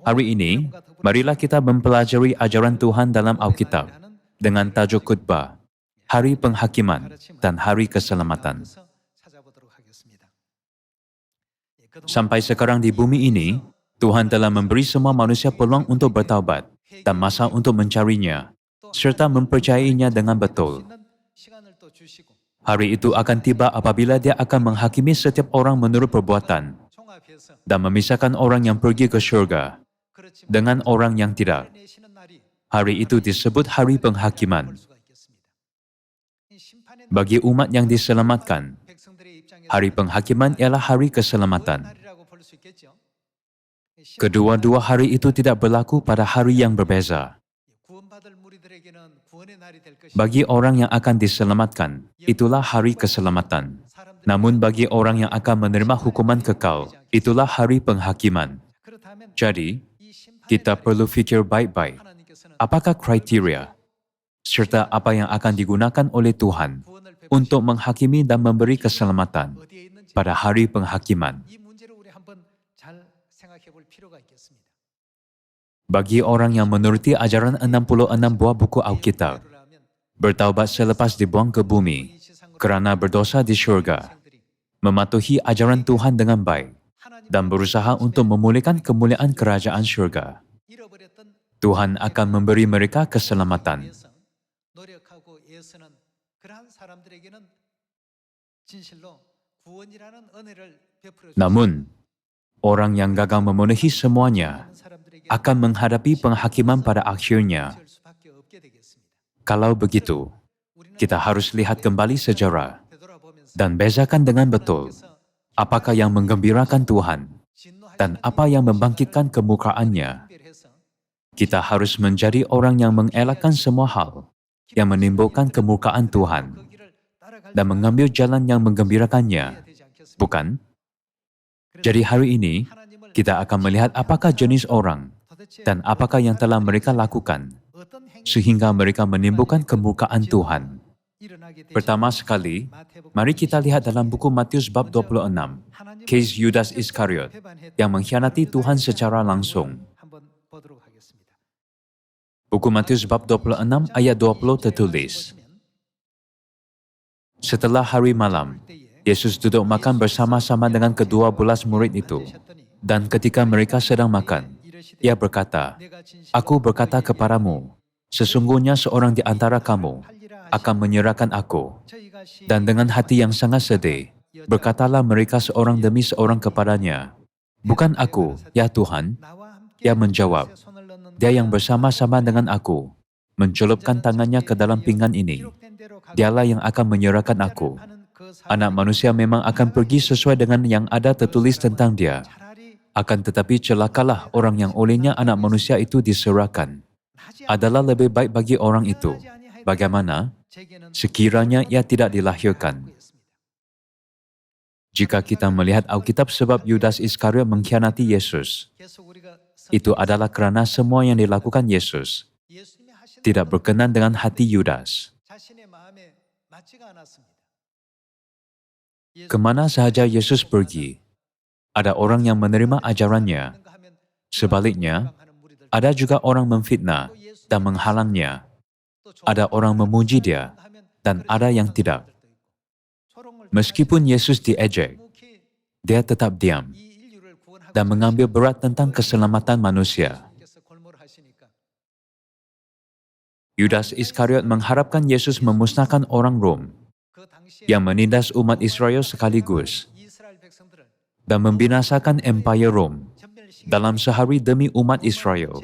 Hari ini, marilah kita mempelajari ajaran Tuhan dalam Alkitab dengan tajuk khutbah, Hari Penghakiman dan Hari Keselamatan. Sampai sekarang di bumi ini, Tuhan telah memberi semua manusia peluang untuk bertaubat dan masa untuk mencarinya, serta mempercayainya dengan betul. Hari itu akan tiba apabila Dia akan menghakimi setiap orang menurut perbuatan dan memisahkan orang yang pergi ke syurga dengan orang yang tidak. Hari itu disebut Hari Penghakiman. Bagi umat yang diselamatkan, Hari Penghakiman ialah Hari Keselamatan. Kedua-dua hari itu tidak berlaku pada hari yang berbeza. Bagi orang yang akan diselamatkan, itulah Hari Keselamatan. Namun bagi orang yang akan menerima hukuman kekal, itulah Hari Penghakiman. Jadi, kita perlu fikir baik-baik, apakah kriteria serta apa yang akan digunakan oleh Tuhan untuk menghakimi dan memberi keselamatan pada Hari Penghakiman. Bagi orang yang menuruti ajaran 66 buah buku Alkitab, bertaubat selepas dibuang ke bumi kerana berdosa di syurga, mematuhi ajaran Tuhan dengan baik, dan berusaha untuk memulihkan kemuliaan kerajaan syurga, Tuhan akan memberi mereka keselamatan. Namun, orang yang gagal memenuhi semuanya akan menghadapi penghakiman pada akhirnya. Kalau begitu, kita harus lihat kembali sejarah dan bezakan dengan betul apakah yang menggembirakan Tuhan dan apa yang membangkitkan kemurkaannya. Kita harus menjadi orang yang mengelakkan semua hal yang menimbulkan kemurkaan Tuhan dan mengambil jalan yang menggembirakannya, bukan? Jadi hari ini, kita akan melihat apakah jenis orang dan apakah yang telah mereka lakukan sehingga mereka menimbulkan kemurkaan Tuhan. Pertama sekali, mari kita lihat dalam buku Matius bab 26, case Yudas Iskariot yang mengkhianati Tuhan secara langsung. Buku Matius bab 26 ayat 20 tertulis, setelah hari malam, Yesus duduk makan bersama-sama dengan ke-12 murid itu. Dan ketika mereka sedang makan, Ia berkata, "Aku berkata kepadamu, sesungguhnya seorang di antara kamu akan menyerahkan aku." Dan dengan hati yang sangat sedih, berkatalah mereka seorang demi seorang kepadanya, "Bukan aku, ya Tuhan?" Ia menjawab, "Dia yang bersama-sama dengan aku, mencelupkan tangannya ke dalam pinggan ini. Dialah yang akan menyerahkan aku. Anak manusia memang akan pergi sesuai dengan yang ada tertulis tentang dia. Akan tetapi celakalah orang yang olehnya anak manusia itu diserahkan. Adalah lebih baik bagi orang itu. Bagaimana? Sekiranya ia tidak dilahirkan." Jika kita melihat Alkitab sebab Yudas Iskariot mengkhianati Yesus, itu adalah kerana semua yang dilakukan Yesus tidak berkenan dengan hati Yudas. Kemana sahaja Yesus pergi, ada orang yang menerima ajarannya. Sebaliknya, ada juga orang memfitnah dan menghalangnya. Ada orang memuji Dia, dan ada yang tidak. Meskipun Yesus diejek, Dia tetap diam dan mengambil berat tentang keselamatan manusia. Yudas Iskariot mengharapkan Yesus memusnahkan orang Rom yang menindas umat Israel sekaligus dan membinasakan Empire Rom dalam sehari demi umat Israel.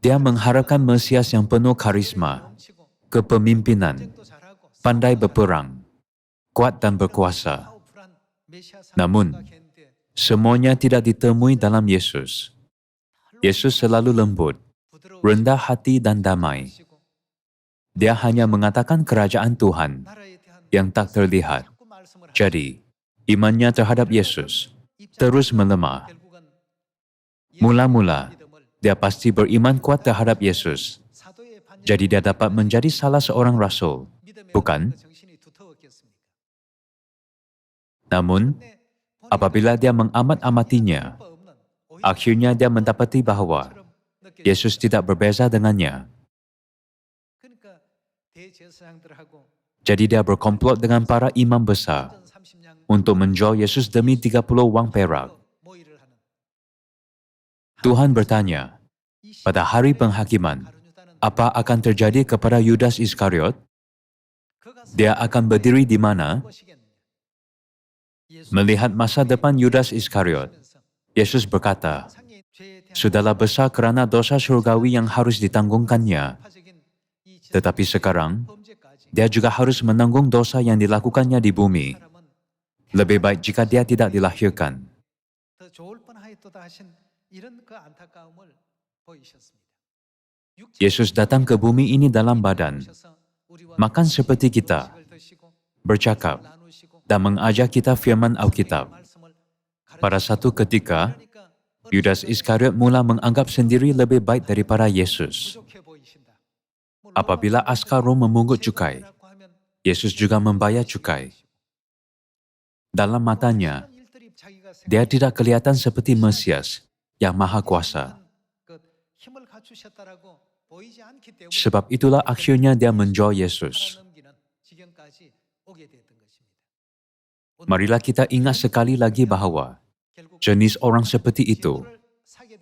Dia mengharapkan Mesias yang penuh karisma, kepemimpinan, pandai berperang, kuat dan berkuasa. Namun, semuanya tidak ditemui dalam Yesus. Yesus selalu lembut, rendah hati dan damai. Dia hanya mengatakan kerajaan Tuhan yang tak terlihat. Jadi, imannya terhadap Yesus terus melemah. Mula-mula, dia pasti beriman kuat terhadap Yesus. Jadi dia dapat menjadi salah seorang rasul, bukan? Namun, Apabila dia mengamat-amatinya, akhirnya dia mendapati bahwa Yesus tidak berbeza dengannya. Jadi dia berkomplot dengan para imam besar untuk menjual Yesus demi 30 wang perak. Tuhan bertanya, pada hari penghakiman, apa akan terjadi kepada Yudas Iskariot? Dia akan berdiri di mana? Melihat masa depan Yudas Iskariot, Yesus berkata, "Sudahlah besar kerana dosa surgawi yang harus ditanggungkannya. Tetapi sekarang, dia juga harus menanggung dosa yang dilakukannya di bumi. Lebih baik jika dia tidak dilahirkan." Yesus datang ke bumi ini dalam badan, makan seperti kita, bercakap, dan mengajar kita firman Alkitab. Pada satu ketika, Yudas Iskariot mula menganggap sendiri lebih baik daripada Yesus. Apabila askar Rom memungut cukai, Yesus juga membayar cukai. Dalam matanya, dia tidak kelihatan seperti Mesias yang Maha Kuasa. Sebab itulah akhirnya dia menjual Yesus. Marilah kita ingat sekali lagi bahwa jenis orang seperti itu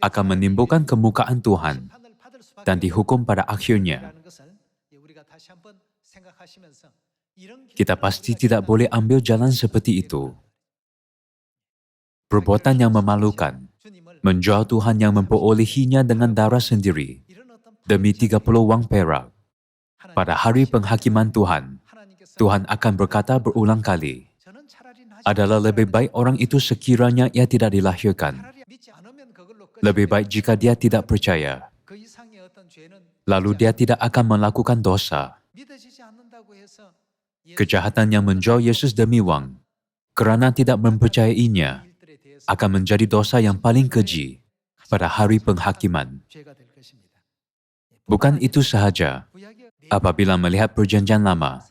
akan menimbulkan kemukaan Tuhan dan dihukum pada akhirnya. Kita pasti tidak boleh ambil jalan seperti itu. Perbuatan yang memalukan, menjual Tuhan yang memperolehinya dengan darah sendiri, demi 30 wang perak. Pada hari penghakiman Tuhan, Tuhan akan berkata berulang kali, adalah lebih baik orang itu sekiranya ia tidak dilahirkan. Lebih baik jika dia tidak percaya. Lalu dia tidak akan melakukan dosa. Kejahatan yang menjual Yesus demi wang, kerana tidak mempercayainya, akan menjadi dosa yang paling keji pada hari penghakiman. Bukan itu sahaja, apabila melihat perjanjian lama,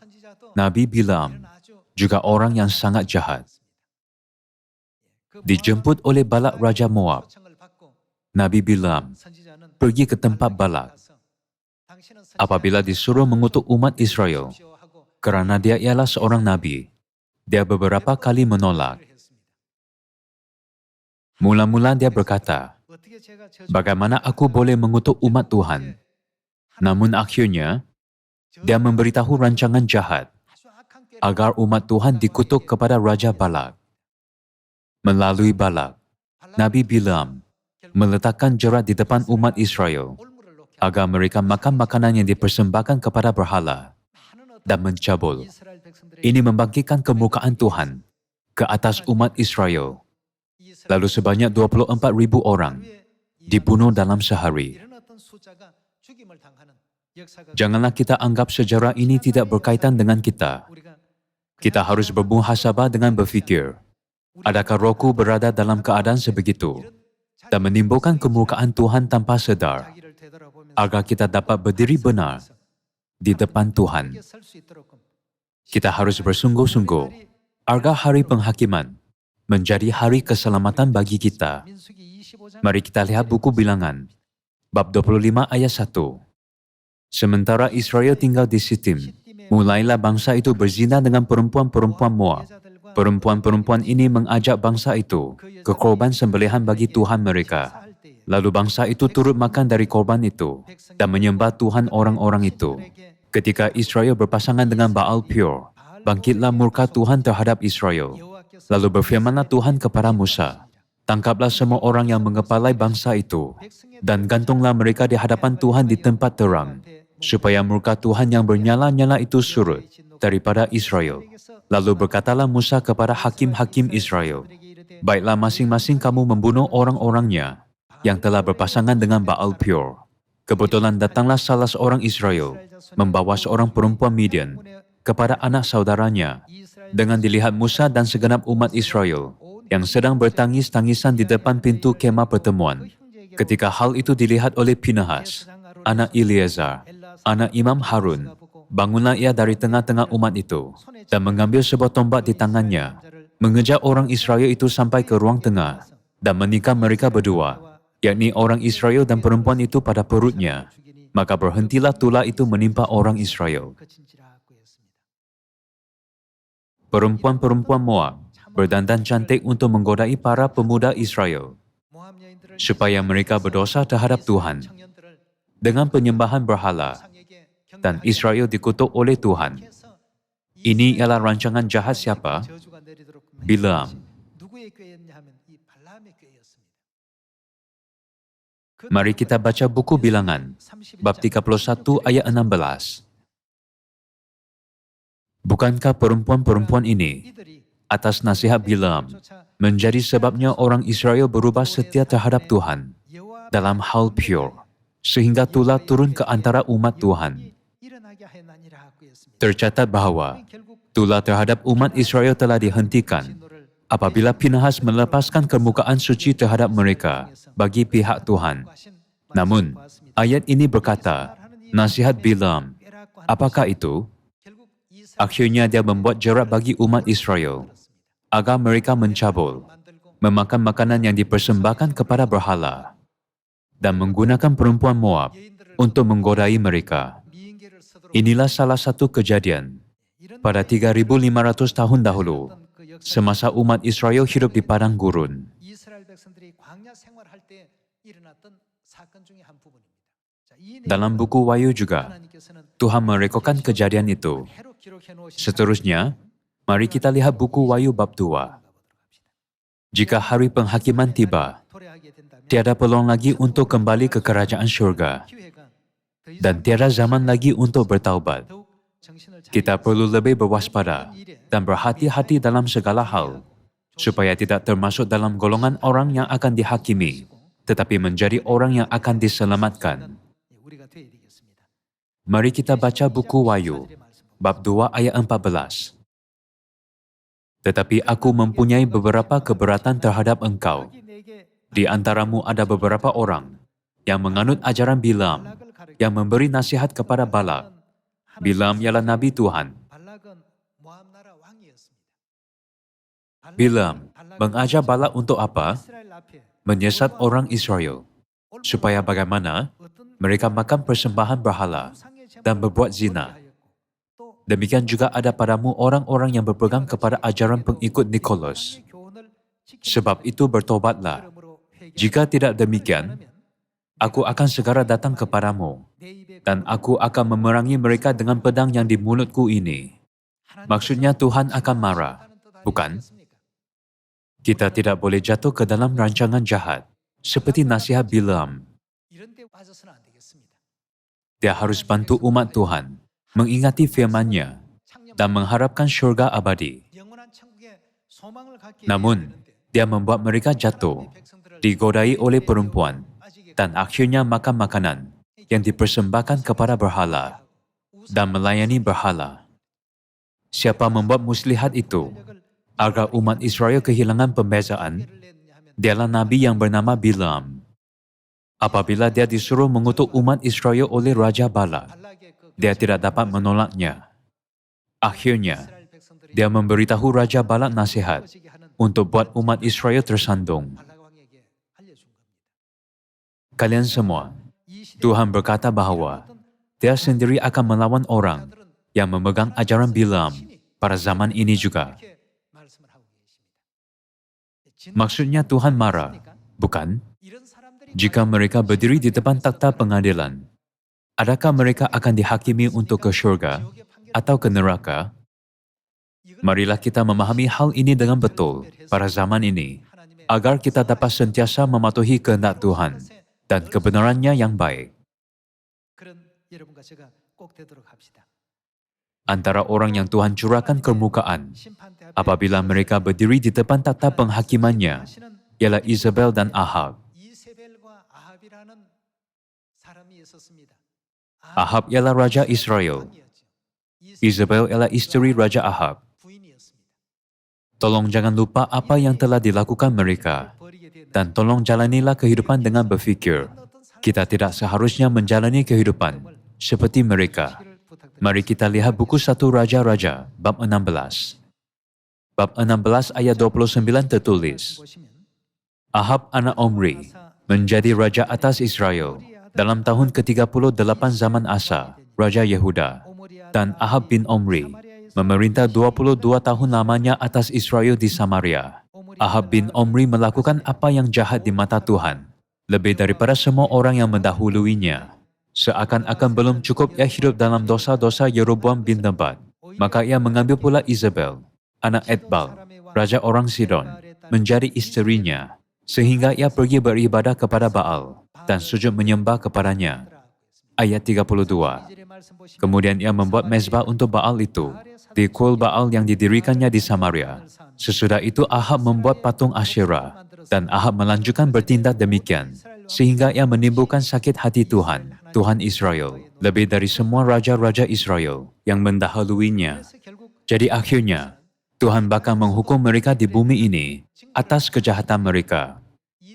Nabi Bilam juga orang yang sangat jahat. Dijemput oleh Balak Raja Moab, Nabi Bilam pergi ke tempat Balak. Apabila disuruh mengutuk umat Israel, kerana dia ialah seorang nabi, dia beberapa kali menolak. Mula-mula dia berkata, bagaimana aku boleh mengutuk umat Tuhan? Namun akhirnya, dia memberitahu rancangan jahat agar umat Tuhan dikutuk kepada Raja Balak. Melalui Balak, Nabi Bilam meletakkan jerat di depan umat Israel agar mereka makan makanan yang dipersembahkan kepada berhala dan mencabul. Ini membangkitkan kemukaan Tuhan ke atas umat Israel. Lalu sebanyak 24,000 orang dibunuh dalam sehari. Janganlah kita anggap sejarah ini tidak berkaitan dengan kita. Kita harus bermuhasabah dengan berfikir, adakah rohku berada dalam keadaan sebegitu dan menimbulkan kemukaan Tuhan tanpa sedar, agar kita dapat berdiri benar di depan Tuhan. Kita harus bersungguh-sungguh agar hari penghakiman menjadi hari keselamatan bagi kita. Mari kita lihat buku Bilangan, bab 25 ayat 1. Sementara Israel tinggal di Sitim, mulailah bangsa itu berzina dengan perempuan-perempuan Moab. Perempuan-perempuan ini mengajak bangsa itu ke korban sembelihan bagi Tuhan mereka. Lalu bangsa itu turut makan dari korban itu dan menyembah Tuhan orang-orang itu. Ketika Israel berpasangan dengan Baal Peor, bangkitlah murka Tuhan terhadap Israel. Lalu berfirmanlah Tuhan kepada Musa, tangkaplah semua orang yang mengepalai bangsa itu dan gantunglah mereka di hadapan Tuhan di tempat terang, supaya murka Tuhan yang bernyala-nyala itu surut daripada Israel. Lalu berkatalah Musa kepada hakim-hakim Israel, baiklah masing-masing kamu membunuh orang-orangnya yang telah berpasangan dengan Baal Peor. Kebetulan datanglah salah seorang Israel membawa seorang perempuan Midian kepada anak saudaranya. Dengan dilihat Musa dan segenap umat Israel yang sedang bertangis-tangisan di depan pintu kemah pertemuan. Ketika hal itu dilihat oleh Pinehas, anak Eleazar, anak Imam Harun, bangunlah ia dari tengah-tengah umat itu dan mengambil sebuah tombak di tangannya mengejar orang Israel itu sampai ke ruang tengah dan menikam mereka berdua, yakni orang Israel dan perempuan itu pada perutnya. Maka berhentilah tulah itu menimpa orang Israel. Perempuan-perempuan Moab berdandan cantik untuk menggodai para pemuda Israel, supaya mereka berdosa terhadap Tuhan dengan penyembahan berhala, dan Israel dikutuk oleh Tuhan. Ini ialah rancangan jahat siapa? Bileam. Mari kita baca buku Bilangan, bab 31 ayat 16. Bukankah perempuan-perempuan ini, atas nasihat Bileam, menjadi sebabnya orang Israel berubah setia terhadap Tuhan dalam hal pure, sehingga tulah turun ke antara umat Tuhan. Tercatat bahawa tulah terhadap umat Israel telah dihentikan apabila Pinhas melepaskan kemukaan suci terhadap mereka bagi pihak Tuhan. Namun, ayat ini berkata, nasihat Bileam, apakah itu? Akhirnya dia membuat jerat bagi umat Israel agar mereka mencabul, memakan makanan yang dipersembahkan kepada berhala, dan menggunakan perempuan Moab untuk menggodai mereka. Inilah salah satu kejadian pada 3.500 tahun dahulu, semasa umat Israel hidup di padang gurun. Dalam buku Wahyu juga, Tuhan merekodkan kejadian itu. Seterusnya, mari kita lihat buku Wahyu bab 2. Jika hari penghakiman tiba, tiada peluang lagi untuk kembali ke kerajaan syurga, dan tiada zaman lagi untuk bertaubat. Kita perlu lebih berwaspada dan berhati-hati dalam segala hal, supaya tidak termasuk dalam golongan orang yang akan dihakimi, tetapi menjadi orang yang akan diselamatkan. Mari kita baca buku Wahyu, bab 2 ayat 14. Tetapi aku mempunyai beberapa keberatan terhadap engkau. Di antaramu ada beberapa orang yang menganut ajaran Bileam, yang memberi nasihat kepada Balak. Bileam ialah Nabi Tuhan. Bileam mengajar Balak untuk apa? Menyesat orang Israel, supaya bagaimana mereka makan persembahan berhala dan berbuat zina. Demikian juga ada padamu orang-orang yang berpegang kepada ajaran pengikut Nikolas. Sebab itu bertobatlah. Jika tidak demikian, aku akan segera datang kepadamu, dan aku akan memerangi mereka dengan pedang yang di mulutku ini. Maksudnya Tuhan akan marah, bukan? Kita tidak boleh jatuh ke dalam rancangan jahat, seperti nasihat Bileam. Dia harus bantu umat Tuhan mengingati firman-Nya dan mengharapkan syurga abadi. Namun, dia membuat mereka jatuh, digodai oleh perempuan, dan akhirnya makan makanan yang dipersembahkan kepada berhala dan melayani berhala. Siapa membuat muslihat itu agar umat Israel kehilangan pembezaan? Dialah Nabi yang bernama Bileam. Apabila dia disuruh mengutuk umat Israel oleh Raja Balak, dia tidak dapat menolaknya. Akhirnya, dia memberitahu Raja Balak nasihat untuk buat umat Israel tersandung. Kalian semua, Tuhan berkata bahawa dia sendiri akan melawan orang yang memegang ajaran Bileam pada zaman ini juga. Maksudnya Tuhan marah, bukan? Jika mereka berdiri di depan takhta pengadilan, adakah mereka akan dihakimi untuk ke syurga atau ke neraka? Marilah kita memahami hal ini dengan betul pada zaman ini, agar kita dapat sentiasa mematuhi kehendak Tuhan dan kebenarannya yang baik. Antara orang yang Tuhan curahkan kemukaan apabila mereka berdiri di depan takhta penghakimannya ialah Isabel dan Ahab. Ahab ialah Raja Israel. Isabel ialah isteri Raja Ahab. Tolong jangan lupa apa yang telah dilakukan mereka, dan tolong jalanilah kehidupan dengan berfikir. Kita tidak seharusnya menjalani kehidupan seperti mereka. Mari kita lihat buku 1 Raja-Raja, bab 16. Bab 16 ayat 29 tertulis, Ahab anak Omri menjadi raja atas Israel dalam tahun ke-38 zaman Asa, Raja Yehuda. Dan Ahab bin Omri memerintah 22 tahun lamanya atas Israel di Samaria. Ahab bin Omri melakukan apa yang jahat di mata Tuhan, lebih daripada semua orang yang mendahuluinya. Seakan-akan belum cukup ia hidup dalam dosa-dosa Yeroboam bin Nebat, maka ia mengambil pula Isabel, anak Etbal, raja orang Sidon, menjadi isterinya, sehingga ia pergi beribadah kepada Baal dan sujud menyembah kepadanya. Ayat 32. Kemudian ia membuat mezbah untuk Baal itu di kuil Baal yang didirikannya di Samaria. Sesudah itu Ahab membuat patung Asyerah, dan Ahab melanjutkan bertindak demikian, sehingga ia menimbulkan sakit hati Tuhan, Tuhan Israel, lebih dari semua raja-raja Israel yang mendahuluinya. Jadi akhirnya, Tuhan bakal menghukum mereka di bumi ini atas kejahatan mereka.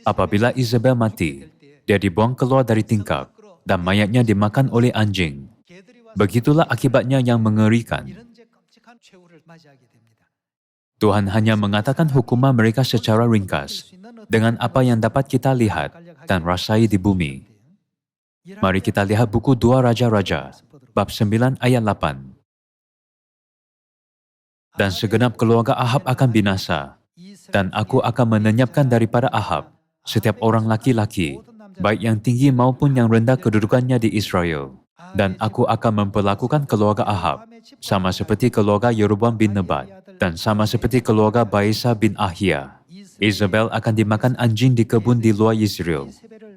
Apabila Isabel mati, dia dibuang keluar dari tingkap, dan mayatnya dimakan oleh anjing. Begitulah akibatnya yang mengerikan. Tuhan hanya mengatakan hukuman mereka secara ringkas, dengan apa yang dapat kita lihat dan rasai di bumi. Mari kita lihat buku 2 Raja-Raja, bab 9 ayat 8. Dan segenap keluarga Ahab akan binasa, dan aku akan menenyapkan daripada Ahab setiap orang laki-laki, baik yang tinggi maupun yang rendah kedudukannya di Israel. Dan aku akan memperlakukan keluarga Ahab sama seperti keluarga Yeroboam bin Nebat, dan sama seperti keluarga Baesa bin Ahia. Isabel akan dimakan anjing di kebun di luar Yisrael,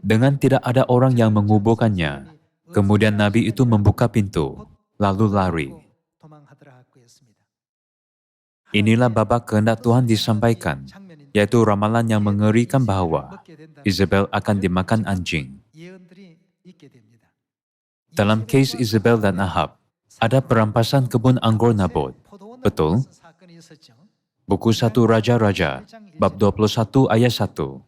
dengan tidak ada orang yang menguburkannya. Kemudian Nabi itu membuka pintu, lalu lari. Inilah babak kehendak Tuhan disampaikan, yaitu ramalan yang mengerikan bahwa Isabel akan dimakan anjing. Dalam case Isabel dan Ahab, ada perampasan kebun anggur Nabot. Betul? Buku 1 Raja-Raja, bab 21 ayat 1.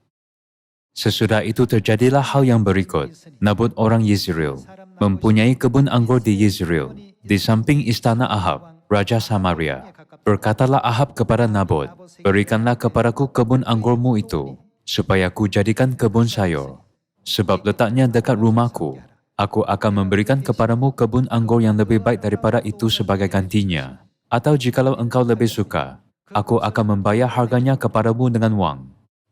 Sesudah itu terjadilah hal yang berikut. Nabot orang Yisrael mempunyai kebun anggur di Yisrael, di samping istana Ahab, Raja Samaria. Berkatalah Ahab kepada Nabot, berikanlah kepadaku kebun anggurmu itu, supaya ku jadikan kebun sayur. Sebab letaknya dekat rumahku, aku akan memberikan kepadamu kebun anggur yang lebih baik daripada itu sebagai gantinya. Atau jikalau engkau lebih suka, aku akan membayar harganya kepadamu dengan wang.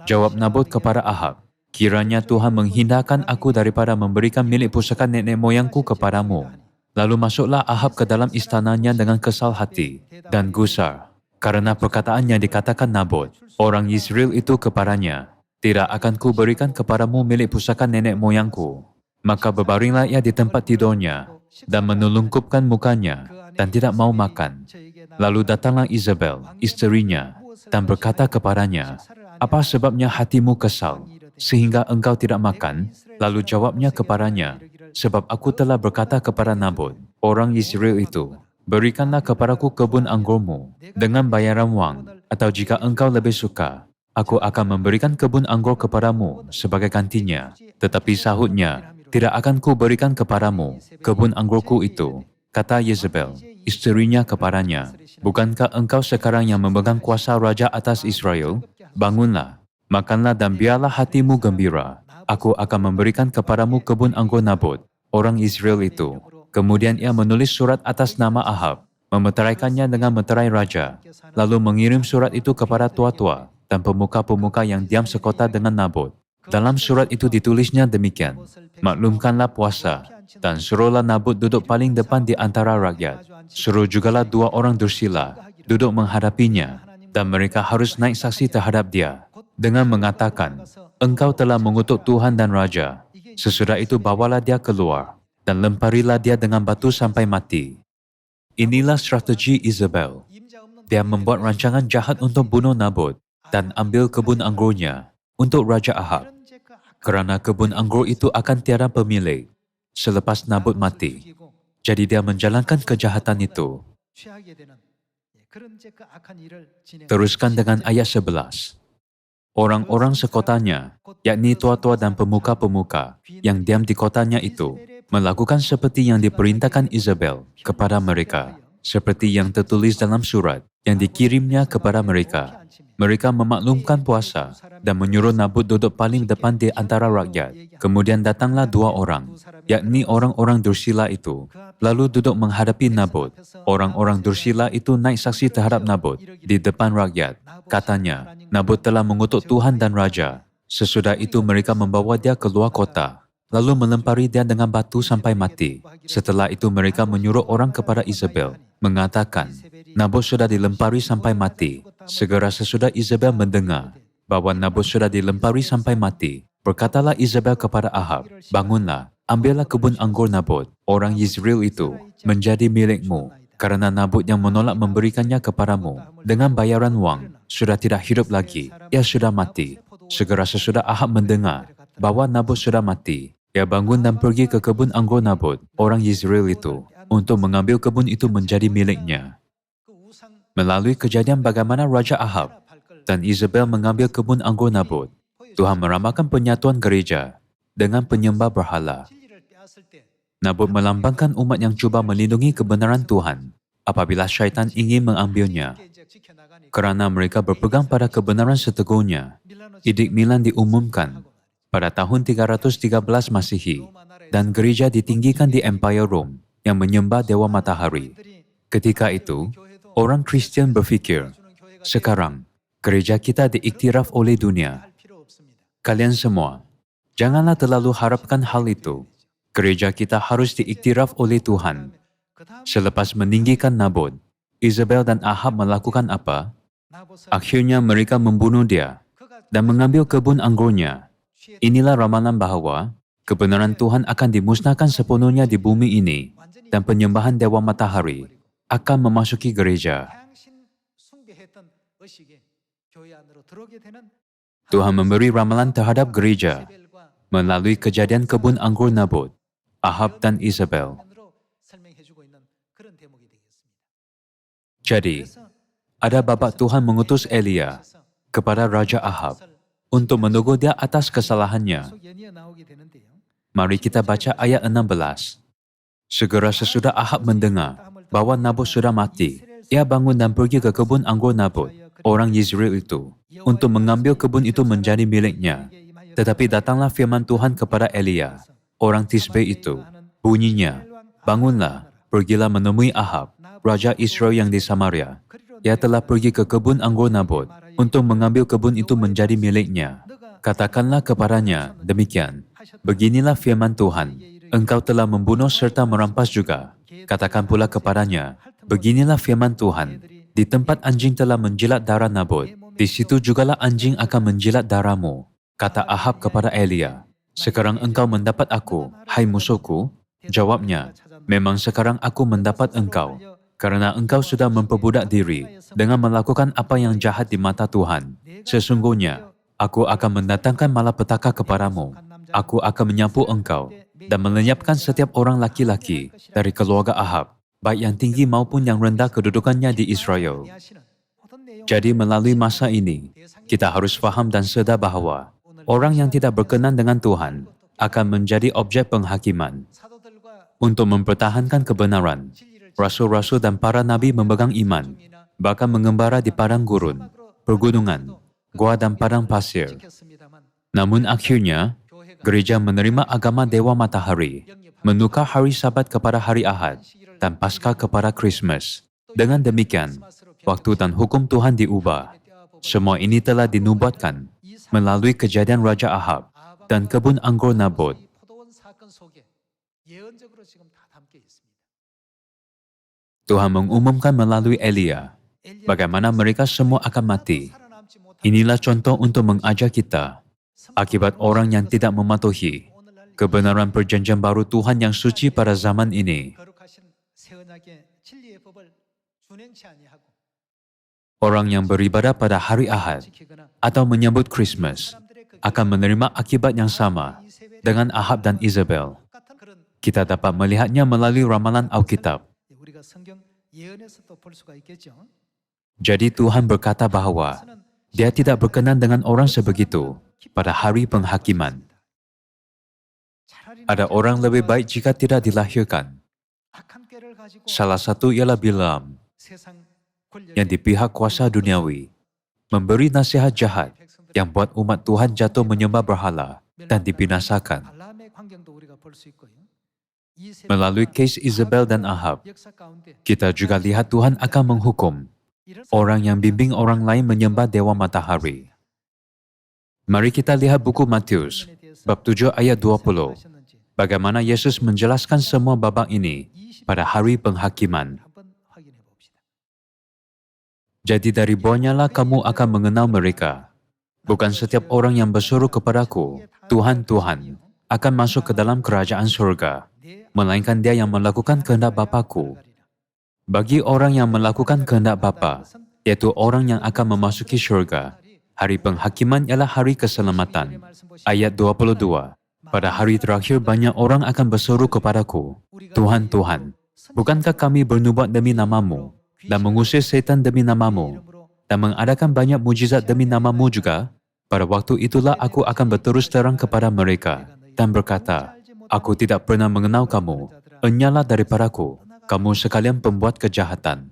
Jawab Nabot kepada Ahab, kiranya Tuhan menghindarkan aku daripada memberikan milik pusaka nenek moyangku kepadamu. Lalu masuklah Ahab ke dalam istananya dengan kesal hati dan gusar, karena perkataan yang dikatakan Nabot, orang Yisrael itu kepadanya, tidak akan ku berikan kepadamu milik pusaka nenek moyangku. Maka berbaringlah ia di tempat tidurnya, dan menelungkupkan mukanya, dan tidak mau makan. Lalu datanglah Isabel, isterinya, dan berkata kepadanya, apa sebabnya hatimu kesal, sehingga engkau tidak makan? Lalu jawabnya kepadanya, sebab aku telah berkata kepada Nabot, orang Yisrael itu, berikanlah kepadaku kebun anggurmu dengan bayaran wang, atau jika engkau lebih suka, aku akan memberikan kebun anggur kepadamu sebagai gantinya. Tetapi sahutnya, tidak akan ku berikan kepadamu kebun anggurku itu. Kata Yezebel, isterinya kepadanya, bukankah engkau sekarang yang memegang kuasa raja atas Israel? Bangunlah, makanlah dan biarlah hatimu gembira. Aku akan memberikan kepadamu kebun anggur Nabot, orang Israel itu. Kemudian ia menulis surat atas nama Ahab, memeteraikannya dengan meterai raja, lalu mengirim surat itu kepada tua-tua dan pemuka-pemuka yang diam sekota dengan Nabot. Dalam surat itu ditulisnya demikian, maklumkanlah puasa, dan suruhlah Nabot duduk paling depan di antara rakyat. Suruh jugalah 2 orang dursila duduk menghadapinya, dan mereka harus naik saksi terhadap dia, dengan mengatakan, engkau telah mengutuk Tuhan dan Raja. Sesudah itu bawalah dia keluar, dan lemparilah dia dengan batu sampai mati. Inilah strategi Isabel. Dia membuat rancangan jahat untuk bunuh Nabot, dan ambil kebun anggurnya untuk Raja Ahab. Kerana kebun anggur itu akan tiada pemilik selepas Nabot mati. Jadi dia menjalankan kejahatan itu. Teruskan dengan ayat 11. Orang-orang sekotanya, yakni tua-tua dan pemuka-pemuka yang diam di kotanya itu, melakukan seperti yang diperintahkan Isabel kepada mereka, seperti yang tertulis dalam surat yang dikirimnya kepada mereka. Mereka memaklumkan puasa dan menyuruh Nabut duduk paling depan di antara rakyat. Kemudian datanglah dua orang, yakni orang-orang dursila itu, lalu duduk menghadapi Nabut. Orang-orang dursila itu naik saksi terhadap Nabut di depan rakyat. Katanya, Nabut telah mengutuk Tuhan dan Raja. Sesudah itu mereka membawa dia keluar kota, lalu melempari dia dengan batu sampai mati. Setelah itu mereka menyuruh orang kepada Isabel, mengatakan, Nabot sudah dilempari sampai mati. Segera sesudah Isabel mendengar bahwa Nabot sudah dilempari sampai mati, berkatalah Isabel kepada Ahab, bangunlah, ambillah kebun anggur Nabot, orang Yizreel itu, menjadi milikmu, karena Nabot yang menolak memberikannya kepadamu dengan bayaran wang sudah tidak hidup lagi, ia sudah mati. Segera sesudah Ahab mendengar bahwa Nabot sudah mati, ia bangun dan pergi ke kebun anggur Nabot, orang Yizreel itu, untuk mengambil kebun itu menjadi miliknya. Melalui kejadian bagaimana Raja Ahab dan Isabel mengambil kebun anggur Nabot, Tuhan meramalkan penyatuan gereja dengan penyembah berhala. Nabot melambangkan umat yang cuba melindungi kebenaran Tuhan apabila syaitan ingin mengambilnya. Kerana mereka berpegang pada kebenaran seteguhnya, Edik Milan diumumkan pada tahun 313 Masihi dan gereja ditinggikan di Empire Rome yang menyembah Dewa Matahari. Ketika itu, orang Kristen berfikir, sekarang gereja kita diiktiraf oleh dunia. Kalian semua, janganlah terlalu harapkan hal itu. Gereja kita harus diiktiraf oleh Tuhan. Selepas meninggikan Nabot, Isabel dan Ahab melakukan apa? Akhirnya mereka membunuh dia dan mengambil kebun anggurnya. Inilah ramalan bahwa kebenaran Tuhan akan dimusnahkan sepenuhnya di bumi ini dan penyembahan Dewa Matahari akan memasuki gereja. Tuhan memberi ramalan terhadap gereja melalui kejadian kebun anggur Nabot, Ahab dan Isabel. Jadi, ada babak Tuhan mengutus Elia kepada Raja Ahab untuk menegur dia atas kesalahannya. Mari kita baca ayat 16. Segera sesudah Ahab mendengar bahwa Nabot sudah mati, ia bangun dan pergi ke kebun anggur Nabot, orang Yizreel itu, untuk mengambil kebun itu menjadi miliknya. Tetapi datanglah firman Tuhan kepada Elia, orang Tisbe itu, bunyinya, bangunlah, pergilah menemui Ahab, Raja Israel yang di Samaria. Ia telah pergi ke kebun anggur Nabot untuk mengambil kebun itu menjadi miliknya. Katakanlah kepadanya, demikian, beginilah firman Tuhan, engkau telah membunuh serta merampas juga. Katakan pula kepadanya, beginilah firman Tuhan, di tempat anjing telah menjilat darah Nabot, di situ jugalah anjing akan menjilat darahmu. Kata Ahab kepada Elia, sekarang engkau mendapat aku, hai musuhku? Jawabnya, memang sekarang aku mendapat engkau, karena engkau sudah memperbudak diri dengan melakukan apa yang jahat di mata Tuhan. Sesungguhnya, aku akan mendatangkan malapetaka kepadamu. Aku akan menyapu engkau dan melenyapkan setiap orang laki-laki dari keluarga Ahab, baik yang tinggi maupun yang rendah kedudukannya di Israel. Jadi melalui masa ini, kita harus faham dan sedar bahawa orang yang tidak berkenan dengan Tuhan akan menjadi objek penghakiman. Untuk mempertahankan kebenaran, rasul-rasul dan para nabi memegang iman, bahkan mengembara di padang gurun, pergunungan, gua dan padang pasir. Namun akhirnya, gereja menerima agama Dewa Matahari, menukar hari Sabat kepada hari Ahad, dan Paskah kepada Christmas. Dengan demikian, waktu dan hukum Tuhan diubah. Semua ini telah dinubuatkan melalui kejadian Raja Ahab dan kebun anggur Nabot. Tuhan mengumumkan melalui Elia bagaimana mereka semua akan mati. Inilah contoh untuk mengajar kita akibat orang yang tidak mematuhi kebenaran perjanjian baru Tuhan yang suci pada zaman ini. Orang yang beribadah pada hari Ahad atau menyambut Christmas akan menerima akibat yang sama dengan Ahab dan Isabel. Kita dapat melihatnya melalui ramalan Alkitab. Jadi Tuhan berkata bahawa Dia tidak berkenan dengan orang sebegitu pada hari penghakiman. Ada orang lebih baik jika tidak dilahirkan. Salah satu ialah Bilam. yang di pihak kuasa duniawi, memberi nasihat jahat yang buat umat Tuhan jatuh menyembah berhala dan dibinasakan. Melalui case Isabel dan Ahab, kita juga lihat Tuhan akan menghukum orang yang bimbing orang lain menyembah dewa matahari. Mari kita lihat buku Matius, bab 7 ayat 20. Bagaimana Yesus menjelaskan semua babak ini pada hari penghakiman. Jadi dari bawahnya kamu akan mengenal mereka. Bukan setiap orang yang berseru kepadaku, Tuhan, Tuhan, akan masuk ke dalam kerajaan surga, melainkan dia yang melakukan kehendak Bapa-Ku. Bagi orang yang melakukan kehendak Bapa, yaitu orang yang akan memasuki surga, hari penghakiman ialah hari keselamatan. Ayat 22. Pada hari terakhir banyak orang akan berseru kepadaku, Tuhan, Tuhan, bukankah kami bernubuat demi namamu, dan mengusir setan demi namamu, dan mengadakan banyak mujizat demi namamu juga? Pada waktu itulah aku akan berterus terang kepada mereka, dan berkata, aku tidak pernah mengenal kamu, enyahlah daripadaku, kamu sekalian pembuat kejahatan.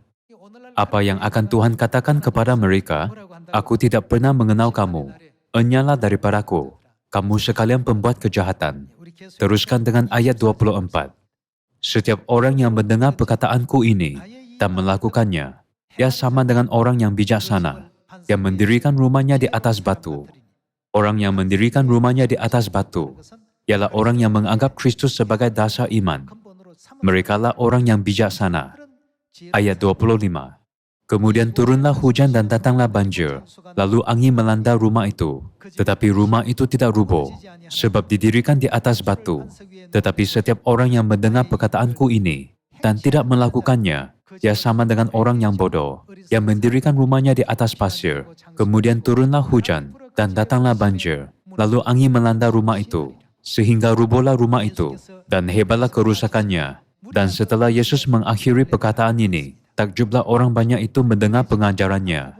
Apa yang akan Tuhan katakan kepada mereka? Aku tidak pernah mengenal kamu, enyahlah daripadaku, kamu sekalian pembuat kejahatan. Teruskan dengan ayat 24. Setiap orang yang mendengar perkataanku ini dan melakukannya, ia sama dengan orang yang bijaksana, yang mendirikan rumahnya di atas batu. Orang yang mendirikan rumahnya di atas batu, ialah orang yang menganggap Kristus sebagai dasar iman. Merekalah orang yang bijaksana. Ayat 25. Kemudian turunlah hujan dan datanglah banjir, lalu angin melanda rumah itu. Tetapi rumah itu tidak rubuh, sebab didirikan di atas batu. Tetapi setiap orang yang mendengar perkataanku ini, dan tidak melakukannya, ia sama dengan orang yang bodoh, yang mendirikan rumahnya di atas pasir. Kemudian turunlah hujan, dan datanglah banjir, lalu angin melanda rumah itu, sehingga rubuhlah rumah itu, dan hebatlah kerusakannya. Dan setelah Yesus mengakhiri perkataan ini, takjublah orang banyak itu mendengar pengajarannya.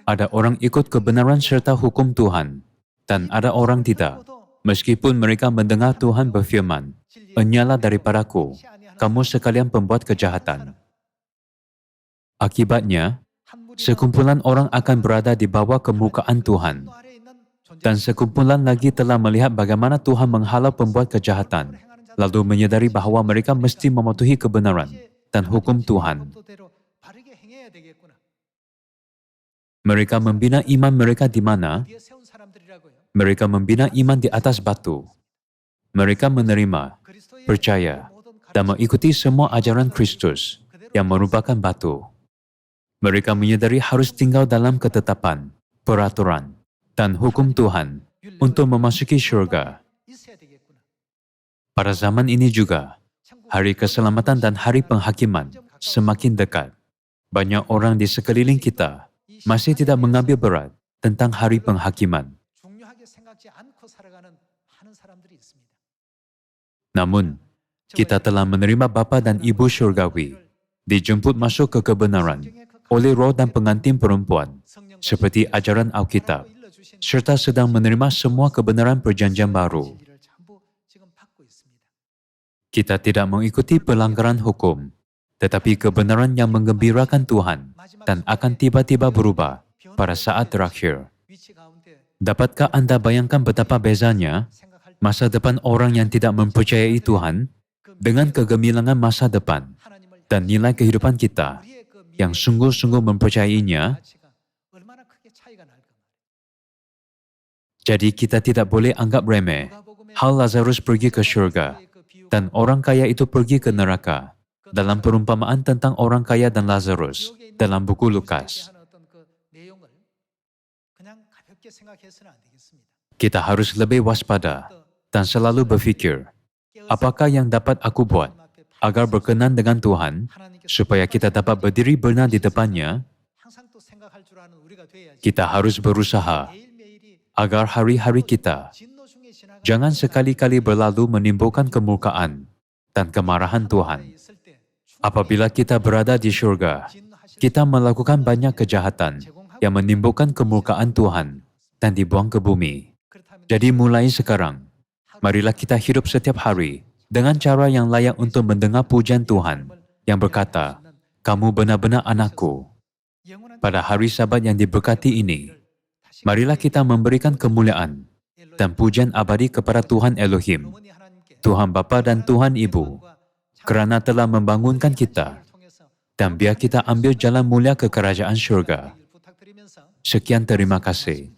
Ada orang ikut kebenaran serta hukum Tuhan, dan ada orang tidak. Meskipun mereka mendengar Tuhan berfirman, enyahlah daripadaku, kamu sekalian pembuat kejahatan. Akibatnya, sekumpulan orang akan berada di bawah kemukaan Tuhan. Dan sekumpulan lagi telah melihat bagaimana Tuhan menghalau pembuat kejahatan, lalu menyadari bahawa mereka mesti mematuhi kebenaran dan hukum Tuhan. Mereka membina iman mereka di mana? Mereka membina iman di atas batu. Mereka menerima, percaya, dan mengikuti semua ajaran Kristus yang merupakan batu. Mereka menyadari harus tinggal dalam ketetapan, peraturan, dan hukum Tuhan untuk memasuki syurga. Pada zaman ini juga, hari keselamatan dan hari penghakiman semakin dekat. Banyak orang di sekeliling kita masih tidak mengambil berat tentang hari penghakiman. Namun, kita telah menerima Bapa dan Ibu Syurgawi, dijemput masuk ke kebenaran oleh roh dan pengantin perempuan, seperti ajaran Alkitab, serta sedang menerima semua kebenaran perjanjian baru. Kita tidak mengikuti pelanggaran hukum, tetapi kebenaran yang menggembirakan Tuhan dan akan tiba-tiba berubah pada saat terakhir. Dapatkah Anda bayangkan betapa bezanya masa depan orang yang tidak mempercayai Tuhan dengan kegemilangan masa depan dan nilai kehidupan kita yang sungguh-sungguh mempercayainya? Jadi kita tidak boleh anggap remeh hal Lazarus pergi ke syurga dan orang kaya itu pergi ke neraka dalam perumpamaan tentang orang kaya dan Lazarus dalam buku Lukas. Kita harus lebih waspada dan selalu berfikir, apakah yang dapat aku buat agar berkenan dengan Tuhan supaya kita dapat berdiri benar di depannya? Kita harus berusaha agar hari-hari kita jangan sekali-kali berlalu menimbulkan kemurkaan dan kemarahan Tuhan. Apabila kita berada di syurga, kita melakukan banyak kejahatan yang menimbulkan kemurkaan Tuhan dan dibuang ke bumi. Jadi mulai sekarang, marilah kita hidup setiap hari dengan cara yang layak untuk mendengar pujian Tuhan yang berkata, kamu benar-benar anakku. Pada hari Sabat yang diberkati ini, marilah kita memberikan kemuliaan dan pujian abadi kepada Tuhan Elohim, Tuhan Bapa dan Tuhan Ibu, kerana telah membangunkan kita, dan biar kita ambil jalan mulia ke kerajaan syurga. Sekian terima kasih.